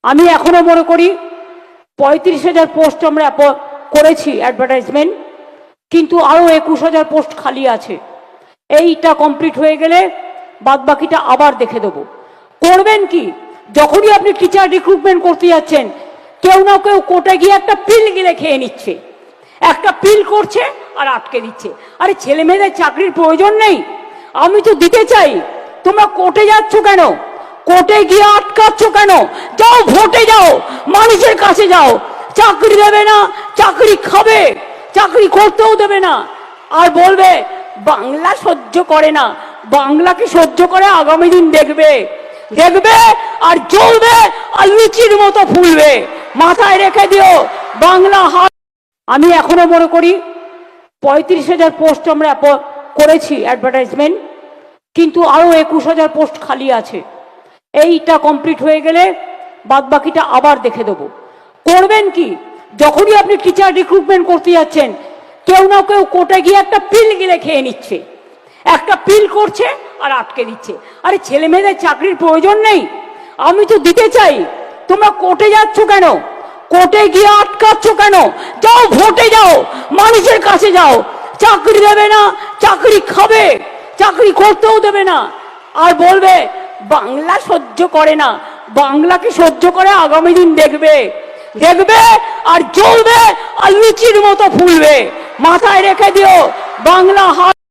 আমি এখনো মনে করি ৩৫,০০০ পোস্ট আমরা করেছি অ্যাডভার্টাইজমেন্ট, কিন্তু আরও ২১,০০০ পোস্ট খালি আছে। এইটা কমপ্লিট হয়ে গেলে বাদবাকিটা আবার দেখে দেবো। করবেন কি, যখনই আপনি টিচার রিক্রুটমেন্ট করতে যাচ্ছেন, কেউ না কেউ কোর্টে গিয়ে একটা পিল গিলে খেয়ে নিচ্ছে, একটা পিল করছে আর আটকে দিচ্ছে। আরে ছেলে মেয়েদের চাকরির প্রয়োজন নেই, আমি তো দিতে চাই, তোমরা কোর্টে যাচ্ছ কেন? কোর্টে গিয়ে আটকাচ্ছ কেন? যাও ভোটে যাও, মানুষের কাছে যাও। চাকরি দেবে না, চাকরি খাবে, চাকরি করতেও দেবে না, আর বলবে বাংলা সহ্য করে না। বাংলাকে সহ্য করে আগামী দিন দেখবে, দেখবে আর জ্বলবে আর লুচির মতো ফুলবে। মাথায় রেখে দিও বাংলা হার। আমি এখনো মনে করি ৩৫,০০০ পোস্ট আমরা করেছি অ্যাডভার্টাইজমেন্ট, কিন্তু আরও ২১,০০০ পোস্ট খালি আছে। এইটা কমপ্লিট হয়ে গেলে বাদবাকিটা আবার দেখে দেবো। করবেন কি, যখনই আপনি টিচার রিক্রুটমেন্ট করতে যাচ্ছেন, কেউ না কেউ কোর্টে গিয়ে একটা পিল গিলে খেয়ে নিচ্ছে, একটা পিল করছে আর আটকে দিচ্ছে। আরে ছেলে মেয়েদের চাকরির প্রয়োজন নেই, আমি তো দিতে চাই, তোমরা কোর্টে যাচ্ছ কেন? কোর্টে গিয়ে আটকাচ্ছ কেন? যাও ভোটে যাও, মানুষের কাছে যাও। চাকরি দেবে না, চাকরি খাবে, চাকরি করতেও দেবে না, আর বলবে বাংলা সহ্য করে না। বাংলাকে সহ্য করে আগামী দিন দেখবে, দেখবে আর জ্বলবে আর লুচির মতো ফুলবে। মাথায় রেখে দিও বাংলা হার।